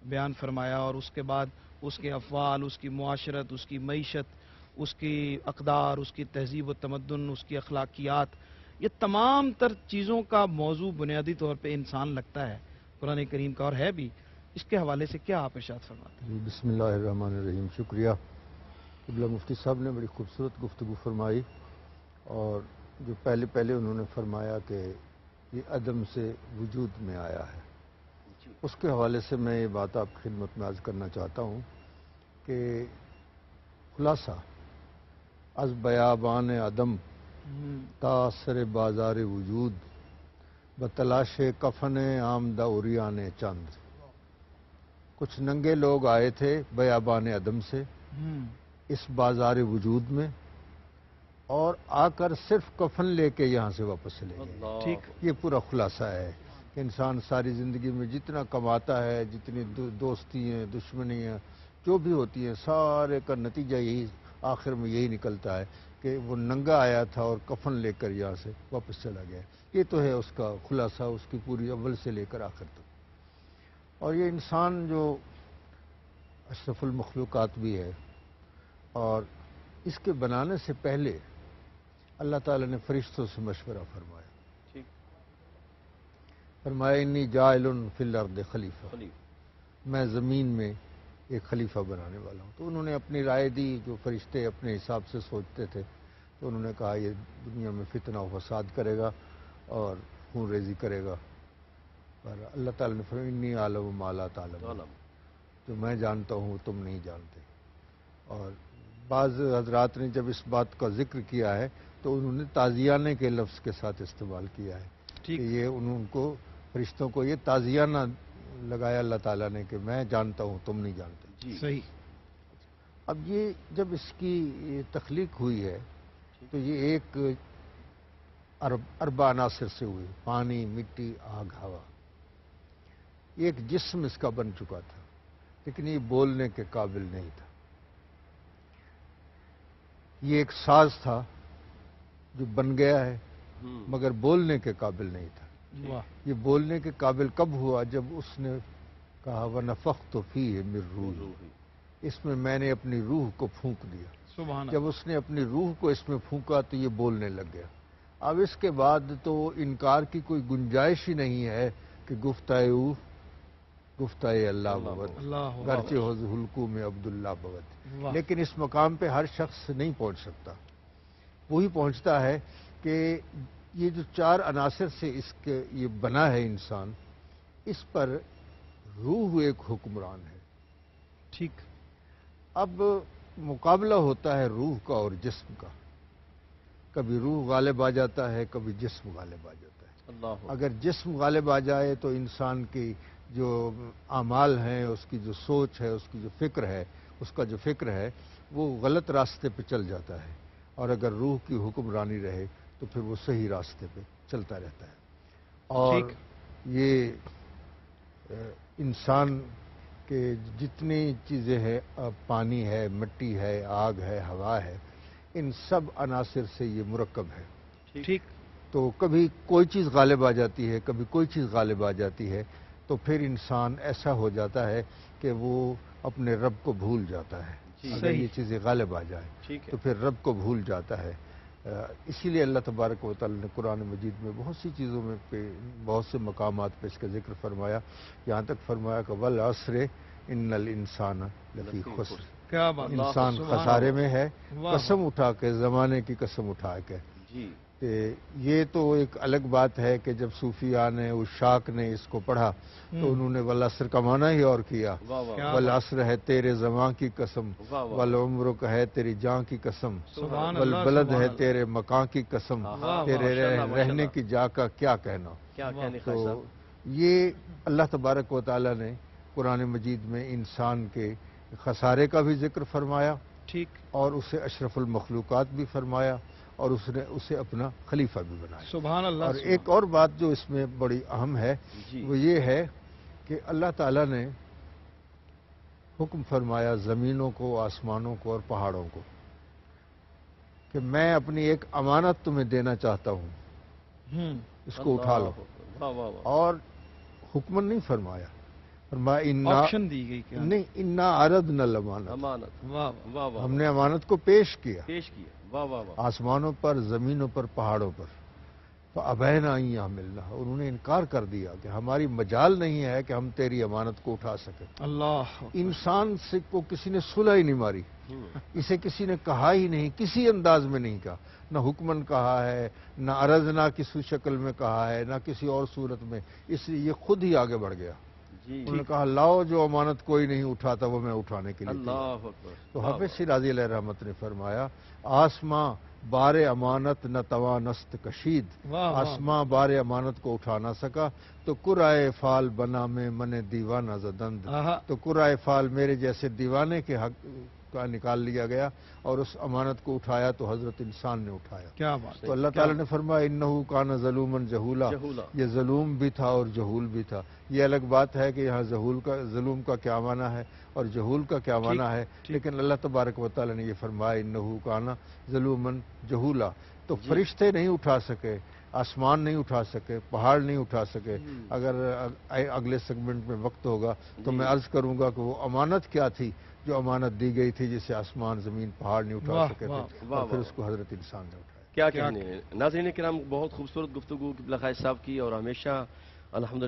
بیان فرمایا، اور اس کے بعد اس کے افعال، اس کی معاشرت، اس کی معیشت، اس کی اقدار، اس کی تہذیب و تمدن، اس کی اخلاقیات، یہ تمام تر چیزوں کا موضوع بنیادی طور پہ انسان لگتا ہے قرآن کریم کا، اور ہے بھی۔ اس کے حوالے سے کیا آپ ارشاد فرماتے ہیں؟ بسم اللہ الرحمن الرحیم۔ شکریہ قبلہ مفتی صاحب نے بڑی خوبصورت گفتگو فرمائی، اور جو پہلے انہوں نے فرمایا کہ یہ عدم سے وجود میں آیا ہے، اس کے حوالے سے میں یہ بات آپ کی خدمت میں عرض کرنا چاہتا ہوں کہ خلاصہ از بیابان عدم تا سر بازار وجود بتلاش کفن آمدہ عریان چند۔ کچھ ننگے لوگ آئے تھے بیابان عدم سے اس بازار وجود میں، اور آ کر صرف کفن لے کے یہاں سے واپس چلے گئے۔ ٹھیک، یہ پورا خلاصہ ہے کہ انسان ساری زندگی میں جتنا کماتا ہے، جتنی دوستی ہیں، دشمنی ہیں، جو بھی ہوتی ہیں، سارے کا نتیجہ یہی آخر میں یہی نکلتا ہے کہ وہ ننگا آیا تھا اور کفن لے کر یہاں سے واپس چلا گیا۔ یہ تو ہے اس کا خلاصہ، اس کی پوری اول سے لے کر آخر تک۔ اور یہ انسان جو اشرف المخلوقات بھی ہے، اور اس کے بنانے سے پہلے اللہ تعالیٰ نے فرشتوں سے مشورہ فرمایا، فرمایا انی جاعل فی الارض خلیفہ، میں زمین میں ایک خلیفہ بنانے والا ہوں۔ تو انہوں نے اپنی رائے دی، جو فرشتے اپنے حساب سے سوچتے تھے، تو انہوں نے کہا یہ دنیا میں فتنہ و فساد کرے گا اور خون ریزی کرے گا، پر اللہ تعالیٰ نے فرمایا انی اعلم ما لا تعلمون، جو میں جانتا ہوں تم نہیں جانتے۔ اور بعض حضرات نے جب اس بات کا ذکر کیا ہے تو انہوں نے تازیانہ کے لفظ کے ساتھ استعمال کیا ہے کہ یہ ان کو فرشتوں کو یہ تازیانہ لگایا اللہ تعالیٰ نے کہ میں جانتا ہوں تم نہیں جانتے۔ صحیح۔ اب یہ جب اس کی تخلیق ہوئی ہے تو یہ ایک اربع عناصر سے ہوئی، پانی، مٹی، آگ، ہوا۔ یہ ایک جسم اس کا بن چکا تھا، لیکن یہ بولنے کے قابل نہیں تھا۔ یہ ایک ساز تھا جو بن گیا ہے مگر بولنے کے قابل نہیں تھا۔ یہ بولنے کے قابل کب ہوا؟ جب اس نے کہا وَنَفَخْتُ فِيهِ مِن رُوحِي، اس میں نے اپنی روح کو پھونک دیا۔ جب اس نے اپنی روح کو اس میں پھونکا تو یہ بولنے لگ گیا۔ اب اس کے بعد تو انکار کی کوئی گنجائش ہی نہیں ہے کہ گفتائے اللہ بغت، گرچہ حلقوں میں عبداللہ بغت۔ لیکن اس مقام پہ ہر شخص نہیں پہنچ سکتا۔ وہی پہنچتا ہے کہ یہ جو چار عناصر سے اس کے یہ بنا ہے انسان، اس پر روح ایک حکمران ہے۔ ٹھیک۔ اب مقابلہ ہوتا ہے روح کا اور جسم کا، کبھی روح غالب آ جاتا ہے، کبھی جسم غالب آ جاتا ہے۔ اگر جسم غالب آ جائے تو انسان کی جو اعمال ہیں، اس کی جو سوچ ہے، اس کی جو فکر ہے، اس کا جو فکر ہے وہ غلط راستے پہ چل جاتا ہے، اور اگر روح کی حکمرانی رہے تو پھر وہ صحیح راستے پہ چلتا رہتا ہے۔ اور یہ انسان کے جتنی چیزیں ہیں، پانی ہے، مٹی ہے، آگ ہے، ہوا ہے، ان سب عناصر سے یہ مرکب ہے۔ ٹھیک۔ تو کبھی کوئی چیز غالب آ جاتی ہے، کبھی کوئی چیز غالب آ جاتی ہے، تو پھر انسان ایسا ہو جاتا ہے کہ وہ اپنے رب کو بھول جاتا ہے۔ اگر یہ چیزیں غالب آ جائیں تو پھر رب کو بھول جاتا ہے۔ اسی لیے اللہ تبارک و تعالی نے قرآن مجید میں بہت سی چیزوں میں بہت سے مقامات پہ اس کا ذکر فرمایا، یہاں تک فرمایا کہ والعصر ان الانسان لفی خسر، انسان خسارے میں ہے، قسم اٹھا کے، زمانے کی قسم اٹھا کے۔ یہ تو ایک الگ بات ہے کہ جب صوفیاء نے، عشاق نے اس کو پڑھا تو انہوں نے والعصر کا معنی ہی اور کیا۔ والعصر ہے تیرے زماں کی قسم، والعمر کا ہے تیری جاں کی قسم، والبلد ہے تیرے مکان کی قسم، تیرے رہنے کی جا کا کیا کہنا۔ تو یہ اللہ تبارک و تعالی نے قرآن مجید میں انسان کے خسارے کا بھی ذکر فرمایا، ٹھیک، اور اسے اشرف المخلوقات بھی فرمایا، اور اس نے اسے اپنا خلیفہ بھی بنایا۔ سبحان اللہ۔ اور ایک اور بات جو اس میں بڑی اہم ہے وہ یہ ہے کہ اللہ تعالیٰ نے حکم فرمایا زمینوں کو، آسمانوں کو اور پہاڑوں کو کہ میں اپنی ایک امانت تمہیں دینا چاہتا ہوں، اس کو اٹھا لو۔ اور حکمن نہیں فرمایا، فرمایا آپشن دی گئی کیا؟ نہیں، انا عرضنا الامانت، امانت، واہ واہ واہ، ہم نے امانت کو پیش کیا پیش کیا، واہ واہ واہ، آسمانوں پر، زمینوں پر، پہاڑوں پر، تو ابین ان یحملنا، اور انہوں نے انکار کر دیا کہ ہماری مجال نہیں ہے کہ ہم تیری امانت کو اٹھا سکیں۔ اللہ انسان سے کو کسی نے صلح ہی نہیں ماری، اسے کسی نے کہا ہی نہیں، کسی انداز میں نہیں کہا، نہ حکمن کہا ہے، نہ عرضنا کسی شکل میں کہا ہے، نہ کسی اور صورت میں، اس لیے یہ خود ہی آگے بڑھ گیا۔ جی، انہوں نے کہا لاؤ جو امانت کوئی نہیں اٹھاتا وہ میں اٹھانے کے لیے تیار۔ اللہ اکبر، تو حافظ شیرازی علیہ رحمت نے فرمایا آسماں بار امانت نہ توانست کشید، واہ واہ، آسماں بار امانت کو اٹھا نہ سکا تو کرائے فال بنا میں من دیوانہ زدند، آہا، تو کرائے فال میرے جیسے دیوانے کے حق کا نکال لیا گیا اور اس امانت کو اٹھایا تو حضرت انسان نے اٹھایا۔ کیا بات تو اللہ تعالیٰ نے فرمایا انہو کان ظلومن جہولا، جہولا، یہ ظلوم بھی تھا اور جہول بھی تھا۔ یہ الگ بات ہے کہ یہاں ظلم کا کیا معنی ہے اور جہول کا کیا معنی ہے، لیکن اللہ تبارک و تعالیٰ نے یہ فرمایا انہو کان ظلومن جہولا۔ تو فرشتے نہیں اٹھا سکے، آسمان نہیں اٹھا سکے، پہاڑ نہیں اٹھا سکے۔ اگر اگلے سیگمنٹ میں وقت ہوگا تو میں عرض کروں گا کہ وہ امانت کیا تھی جو امانت دی گئی تھی، جسے آسمان زمین پہاڑ نہیں اٹھا واہ سکے واہ، تھے، اور پھر اس کو حضرت انسان نے اٹھایا۔ کیا کہنے ہیں۔ ناظرین کرام، بہت خوبصورت گفتگو بلخا صاحب کی، اور ہمیشہ الحمدللہ